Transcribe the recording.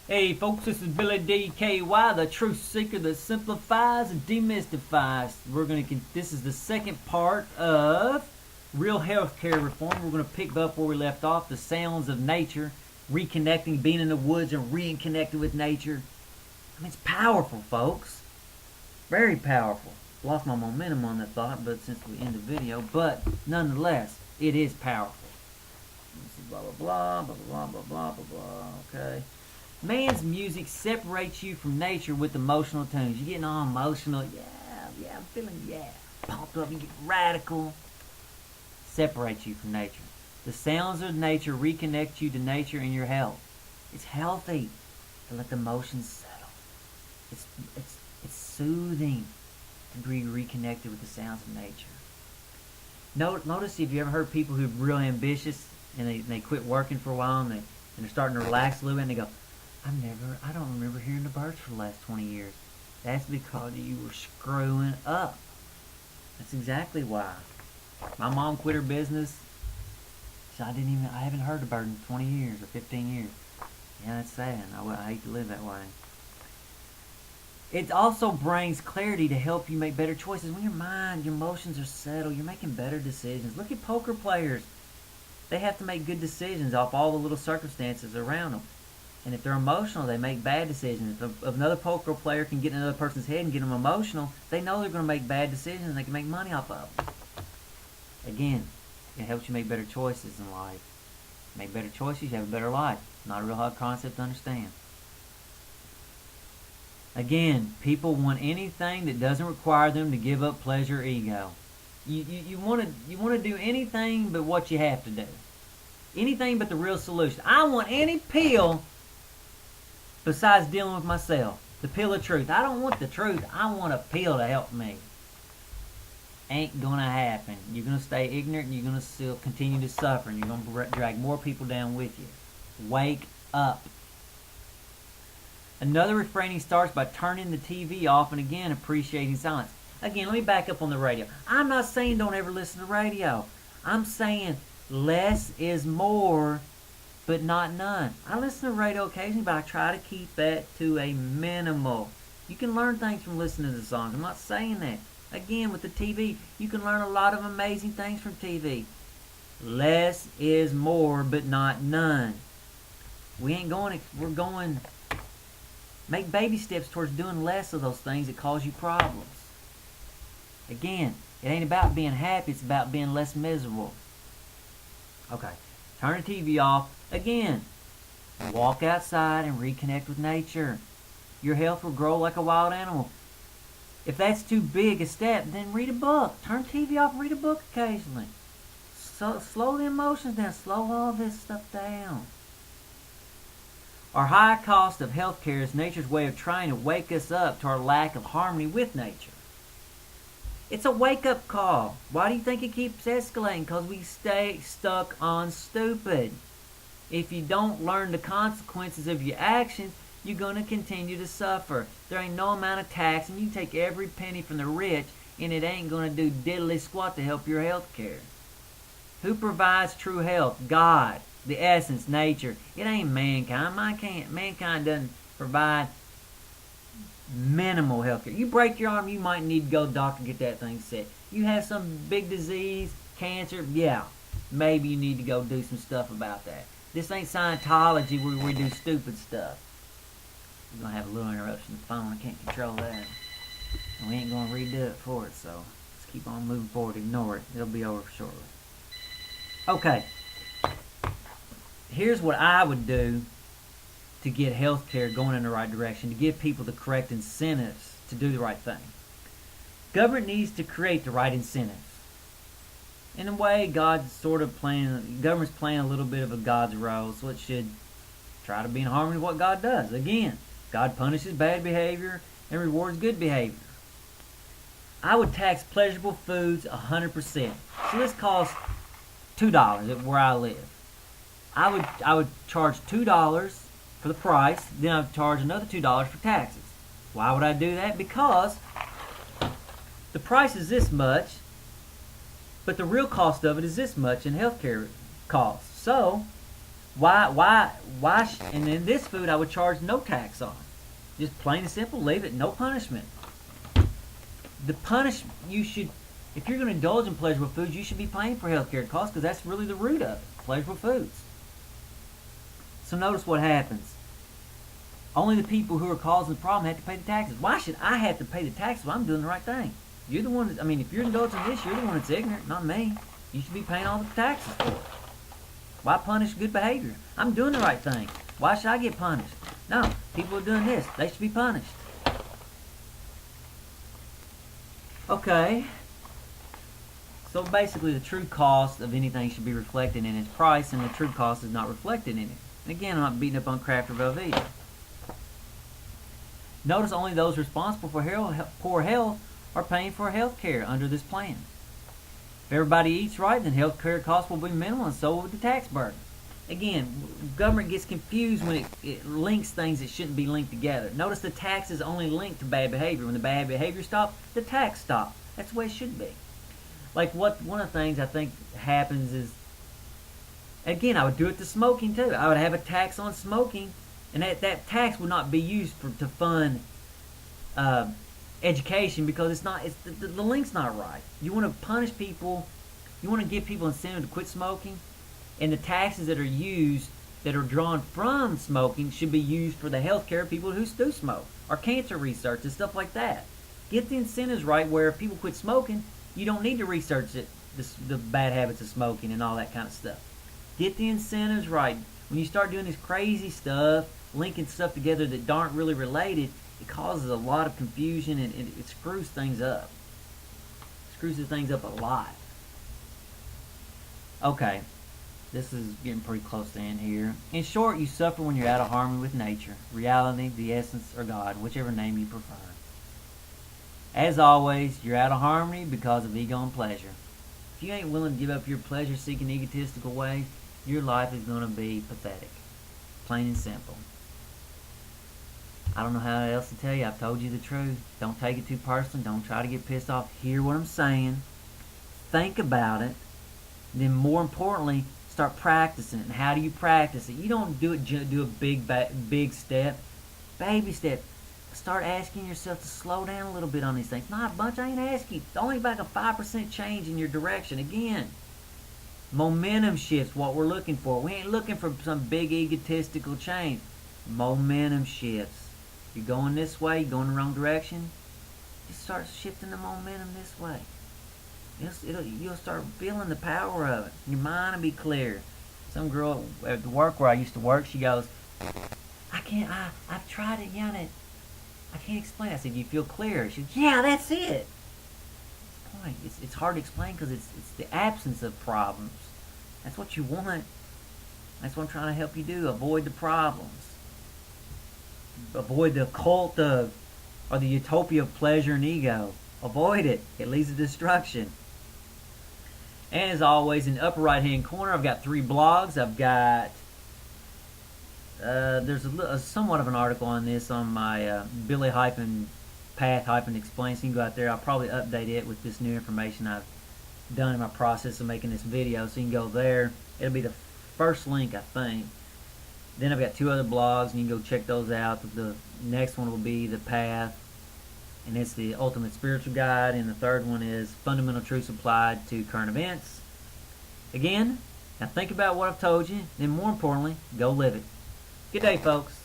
Hey folks, this is Billy DKY, the truth seeker that simplifies and demystifies. This is the second part of real healthcare reform. We're gonna pick up where we left off, the sounds of nature, reconnecting, being in the woods and reconnecting with nature. I mean, it's powerful, folks. Very powerful. Lost my momentum on that thought, but since we end the video, but nonetheless, it is powerful. Blah blah blah blah blah blah blah blah blah. Okay. Man's music separates you from nature with emotional tunes. You're getting all emotional. Yeah, I'm feeling, pumped up. You get radical. Separates you from nature. The sounds of nature reconnect you to nature and your health. It's healthy to let the emotions settle. It's soothing to be reconnected with the sounds of nature. Notice if you ever heard people who are real ambitious and they quit working for a while and they're starting to relax a little bit and they go, I don't remember hearing the birds for the last 20 years. That's because you were screwing up. That's exactly why. My mom quit her business. So I haven't heard the bird in 20 years or 15 years. Yeah, that's sad. I hate to live that way. It also brings clarity to help you make better choices. When your mind, your emotions are settled, you're making better decisions. Look at poker players. They have to make good decisions off all the little circumstances around them. And if they're emotional, they make bad decisions. If another poker player can get in another person's head and get them emotional, they know they're going to make bad decisions and they can make money off of them. Again, it helps you make better choices in life. Make better choices, you have a better life. Not a real hard concept to understand. Again, people want anything that doesn't require them to give up pleasure or ego. You want to do anything but what you have to do. Anything but the real solution. I want any pill besides dealing with myself. The pill of truth. I don't want the truth. I want a pill to help me. Ain't gonna happen. You're gonna stay ignorant and you're gonna still continue to suffer and you're gonna drag more people down with you. Wake up. Another refraining starts by turning the TV off and again appreciating silence. Again, let me back up on the radio. I'm not saying don't ever listen to radio. I'm saying less is more, but not none. I listen to radio occasionally, but I try to keep that to a minimal. You can learn things from listening to songs. I'm not saying that. Again, with the TV, you can learn a lot of amazing things from TV. Less is more, but not none. We're going, make baby steps towards doing less of those things that cause you problems. Again, it ain't about being happy, it's about being less miserable. Okay, turn the TV off. Again, walk outside and reconnect with nature. Your health will grow like a wild animal. If that's too big a step, then read a book. Turn TV off and read a book occasionally. So slow the emotions down. Slow all this stuff down. Our high cost of healthcare is nature's way of trying to wake us up to our lack of harmony with nature. It's a wake-up call. Why do you think it keeps escalating? Because we stay stuck on stupid. If you don't learn the consequences of your actions, you're going to continue to suffer. There ain't no amount of tax, and you can take every penny from the rich, and it ain't going to do diddly squat to help your health care. Who provides true health? God. The essence, nature. It ain't mankind. Mankind doesn't provide minimal health care. You break your arm, you might need to go to the doctor and get that thing set. You have some big disease, cancer, yeah, maybe you need to go do some stuff about that. This ain't Scientology where we do stupid stuff. We're going to have a little interruption with the phone. I can't control that. And we ain't going to redo it for it, so let's keep on moving forward. Ignore it. It'll be over shortly. Okay. Here's what I would do to get healthcare going in the right direction, to give people the correct incentives to do the right thing. Government needs to create the right incentives. In a way, government's playing a little bit of a God's role, so it should try to be in harmony with what God does. Again, God punishes bad behavior and rewards good behavior. I would tax pleasurable foods 100%. So this costs $2 where I live. I would charge $2 for the price, then I would charge another $2 for taxes. Why would I do that? Because the price is this much, but the real cost of it is this much in healthcare costs. So And then this food I would charge no tax on. Just plain and simple, leave it, no punishment. The punishment you should, if you're going to indulge in pleasurable foods, you should be paying for healthcare costs because that's really the root of it, pleasurable foods. So notice what happens. Only the people who are causing the problem have to pay the taxes. Why should I have to pay the taxes when I'm doing the right thing? You're the one that, if you're indulging in this, you're the one that's ignorant, not me. You should be paying all the taxes for it. Why punish good behavior? I'm doing the right thing. Why should I get punished? No, people are doing this. They should be punished. Okay. So basically the true cost of anything should be reflected in its price, and the true cost is not reflected in it. And again, I'm not beating up on Kraft or Velveeta. Notice only those responsible for poor health are paying for health care under this plan. If everybody eats right, then health care costs will be minimal, and so will the tax burden. Again, government gets confused when it links things that shouldn't be linked together. Notice the tax is only linked to bad behavior. When the bad behavior stops, the tax stops. That's the way it should be. Like one of the things I think happens is, again, I would do it to smoking too. I would have a tax on smoking, and that tax would not be used to fund education because the link's not right. You want to punish people, you want to give people incentive to quit smoking, and the taxes that are used, that are drawn from smoking, should be used for the health care of people who do smoke, or cancer research and stuff like that. Get the incentives right where if people quit smoking, you don't need to research the bad habits of smoking and all that kind of stuff. Get the incentives right. When you start doing this crazy stuff, linking stuff together that aren't really related, it causes a lot of confusion, and it screws things up. It screws things up a lot. Okay, this is getting pretty close to end here. In short, you suffer when you're out of harmony with nature, reality, the essence, or God, whichever name you prefer. As always, you're out of harmony because of ego and pleasure. If you ain't willing to give up your pleasure-seeking, egotistical ways, your life is going to be pathetic. Plain and simple. I don't know how else to tell you. I've told you the truth. Don't take it too personally. Don't try to get pissed off. Hear what I'm saying. Think about it. Then more importantly, start practicing it. And how do you practice it? You don't do a big step. Baby step. Start asking yourself to slow down a little bit on these things. Not a bunch. I ain't asking. Only about a 5% change in your direction. Again, momentum shifts what we're looking for. We ain't looking for some big egotistical change. Momentum shifts. You're going this way, you're going the wrong direction. Just start shifting the momentum this way. You'll start feeling the power of it. Your mind will be clear. Some girl at the work where I used to work, she goes, I've tried it, Janet. I can't explain. I said, you feel clear? She goes, yeah, that's it. That's the point. It's hard to explain because it's the absence of problems. That's what you want. That's what I'm trying to help you do. Avoid the problems. Avoid the cult of, or the utopia of pleasure and ego. Avoid it. It leads to destruction. And as always, in the upper right hand corner, I've got 3 blogs. I've got there's a somewhat of an article on this on my Billy-Path-Explain, so you can go out there. I'll probably update it with this new information I've done in my process of making this video, so you can go there. It'll be the first link, I think. Then I've got 2 other blogs, and you can go check those out. The next one will be The Path, and it's the Ultimate Spiritual Guide, and the third one is Fundamental Truths Applied to Current Events. Again, now think about what I've told you, and more importantly, go live it. Good day, folks.